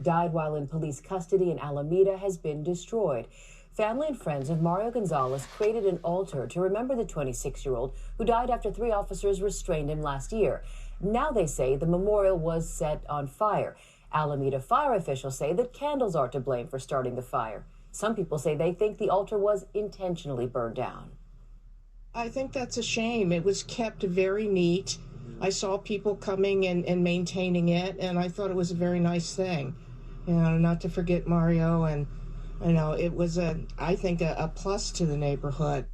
died while in police custody in Alameda has been destroyed. Family and friends of Mario Gonzales created an altar to remember the 26-year-old who died after 3 officers restrained him last year. Now they say the memorial was set on fire. Alameda fire officials say that candles are to blame for starting the fire. Some people say they think the altar was intentionally burned down. I think that's a shame. It was kept very neat. I saw people coming and maintaining it, and I thought it was a very nice thing. You know, not to forget Mario, and you know, it was I think a plus to the neighborhood.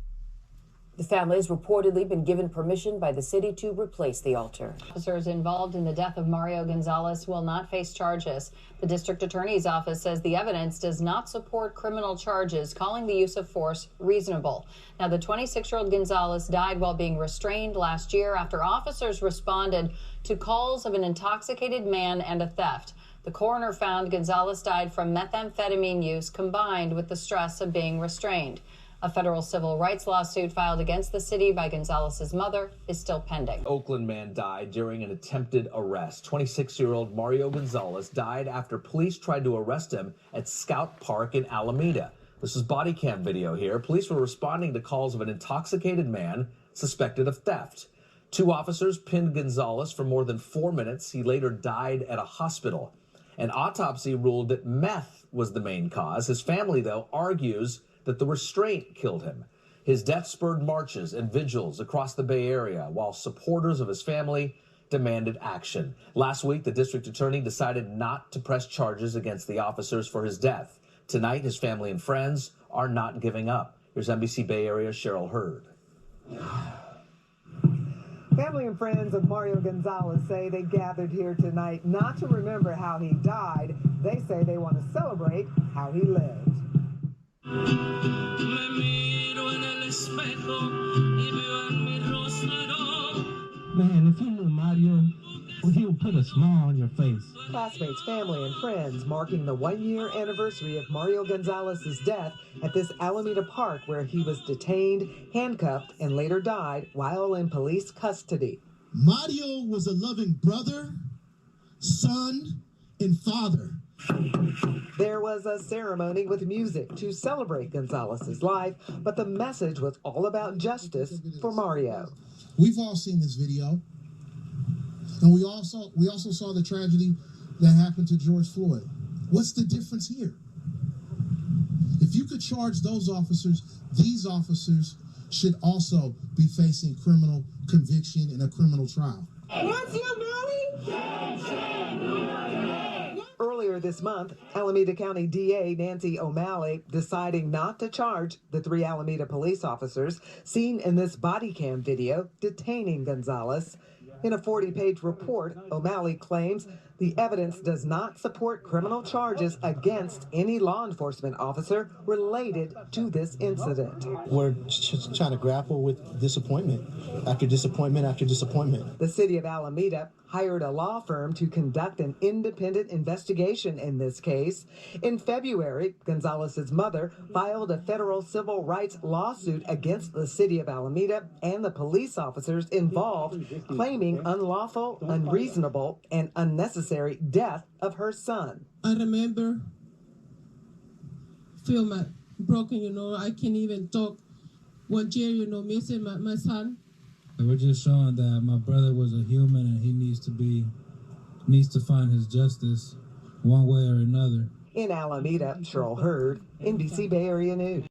The family has reportedly been given permission by the city to replace the altar. Officers involved in the death of Mario Gonzales will not face charges. The district attorney's office says the evidence does not support criminal charges, calling the use of force reasonable. Now, the 26-year-old Gonzales died while being restrained last year after officers responded to calls of an intoxicated man and a theft. The coroner found Gonzales died from methamphetamine use combined with the stress of being restrained. A federal civil rights lawsuit filed against the city by Gonzales' mother is still pending. Oakland man died during an attempted arrest. 26-year-old Mario Gonzales died after police tried to arrest him at Scout Park in Alameda. This is body cam video here. Police were responding to calls of an intoxicated man suspected of theft. 2 officers pinned Gonzales for more than 4 minutes. He later died at a hospital. An autopsy ruled that meth was the main cause. His family, though, argues that the restraint killed him. His death spurred marches and vigils across the Bay Area, while supporters of his family demanded action. Last week, the district attorney decided not to press charges against the officers for his death. Tonight, his family and friends are not giving up. Here's NBC Bay Area Cheryl Hurd. Family and friends of Mario Gonzales say they gathered here tonight not to remember how he died. They say they want to celebrate how he lived. Man, if you knew Mario, he would put a smile on your face. Classmates, family, and friends marking the 1-year anniversary of Mario Gonzales' death at this Alameda Park where he was detained, handcuffed, and later died while in police custody. Mario was a loving brother, son, and father. There was a ceremony with music to celebrate Gonzales' life, but the message was all about justice for Mario. We've all seen this video, and we also saw the tragedy that happened to George Floyd. What's the difference here? If you could charge those officers, these officers should also be facing criminal conviction and a criminal trial. What's your money? Earlier this month, Alameda County DA Nancy O'Malley deciding not to charge the 3 Alameda police officers seen in this body cam video detaining Gonzales. In a 40-page report, O'Malley claims the evidence does not support criminal charges against any law enforcement officer related to this incident. We're just trying to grapple with disappointment after disappointment after disappointment. The city of Alameda hired a law firm to conduct an independent investigation in this case. In February, Gonzales' mother filed a federal civil rights lawsuit against the city of Alameda and the police officers involved, claiming unlawful, unreasonable, and unnecessary death of her son. I remember feel my broken, I can't even talk. One year, missing my son. And we're just showing that my brother was a human and he needs to find his justice one way or another. In Alameda, Cheryl Hurd, NBC Bay Area News.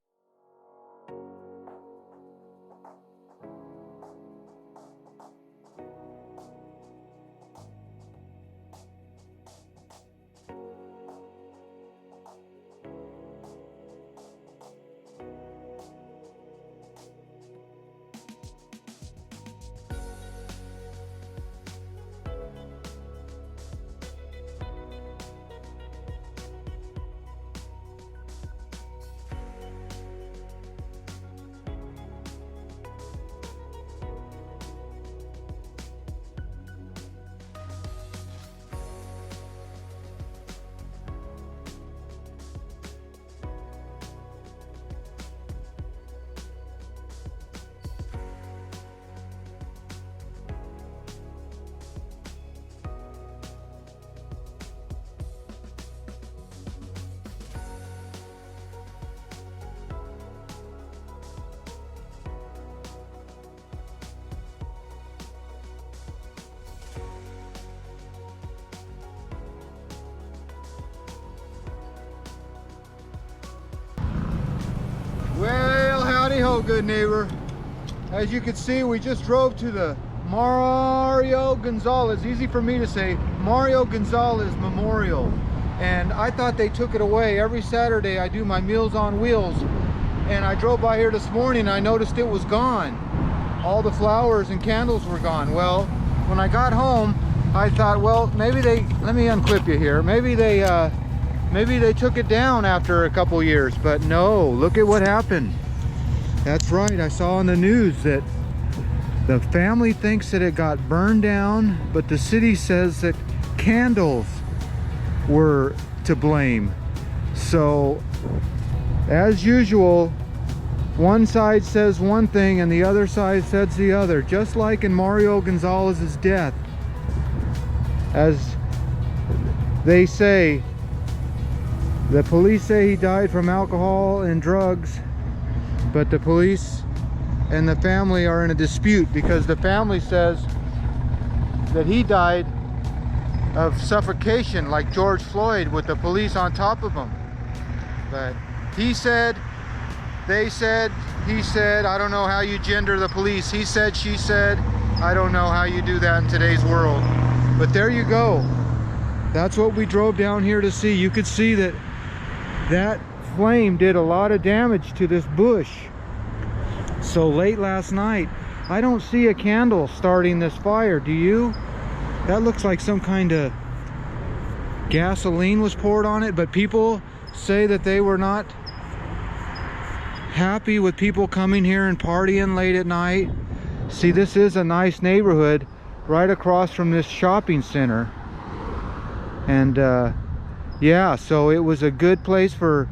Hello, good neighbor. As you can see, we just drove to the Mario Gonzales, easy for me to say, Mario Gonzales Memorial. And I thought they took it away. Every Saturday I do my Meals on Wheels, and I drove by here this morning and I noticed it was gone. All the flowers and candles were gone. Well, when I got home, I thought, well, maybe they, let me unclip you here, maybe they took it down after a couple years, but no, look at what happened. That's right, I saw on the news that the family thinks that it got burned down, but the city says that candles were to blame. So, as usual, one side says one thing and the other side says the other, just like in Mario Gonzales' death. As they say, the police say he died from alcohol and drugs, but the police and the family are in a dispute because the family says that he died of suffocation like George Floyd with the police on top of him. But he said, they said, he said, I don't know how you gender the police. He said, she said, I don't know how you do that in today's world. But there you go. That's what we drove down here to see. You could see that that flame did a lot of damage to this bush. So late last night, I don't see a candle starting this fire, do you? That looks like some kind of gasoline was poured on it, but people say that they were not happy with people coming here and partying late at night. See, this is a nice neighborhood right across from this shopping center. And yeah, so it was a good place for,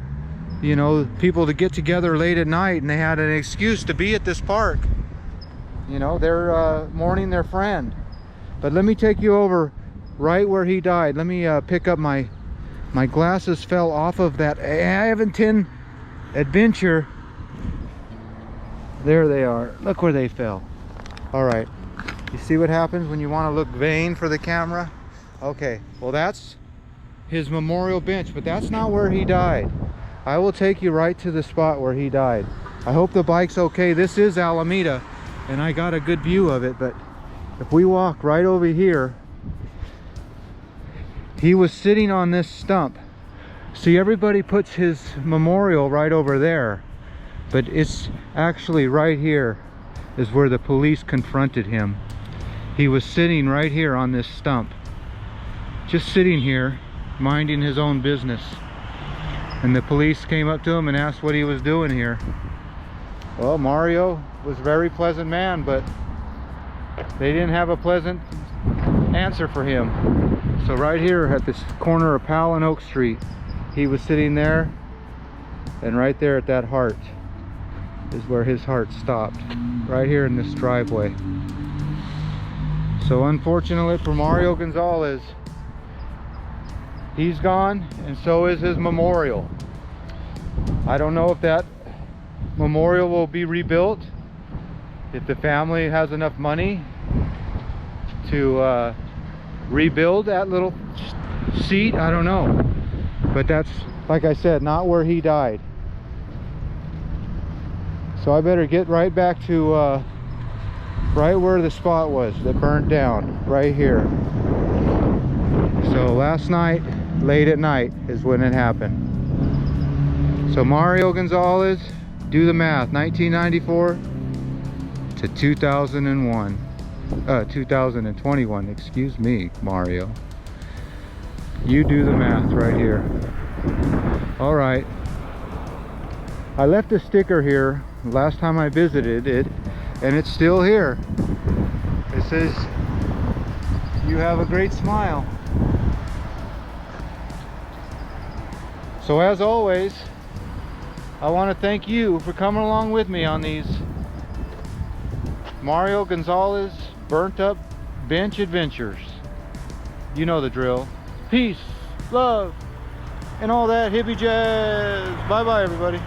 you know, people to get together late at night, and they had an excuse to be at this park. You know, they're mourning their friend. But let me take you over right where he died. Let me pick up my glasses fell off of that Aventine Adventure. There they are. Look where they fell. All right. You see what happens when you want to look vain for the camera? Okay. Well, that's his memorial bench, but that's not where he died. I will take you right to the spot where he died. I hope the bike's okay. This is Alameda, and I got a good view of it, but if we walk right over here, he was sitting on this stump. See, everybody puts his memorial right over there, but it's actually right here is where the police confronted him. He was sitting right here on this stump, just sitting here, minding his own business. And the police came up to him and asked what he was doing here. Well, Mario was a very pleasant man, but they didn't have a pleasant answer for him. So right here at this corner of Powell and Oak Street, he was sitting there, and right there at that heart is where his heart stopped, right here in this driveway. So unfortunately for Mario Gonzales, he's gone, and so is his memorial. I don't know if that memorial will be rebuilt, if the family has enough money to rebuild that little seat. I don't know, but that's, like I said, not where he died. So I better get right back to right where the spot was that burned down, right here. So last night, late at night, is when it happened. So Mario Gonzales, do the math, 1994 to 2021, excuse me, Mario. You do the math right here. All right. I left a sticker here last time I visited it, and it's still here. It says, "You have a great smile." So as always, I want to thank you for coming along with me on these Mario Gonzales burnt up bench adventures. You know the drill. Peace, love, and all that hippie jazz. Bye bye, everybody.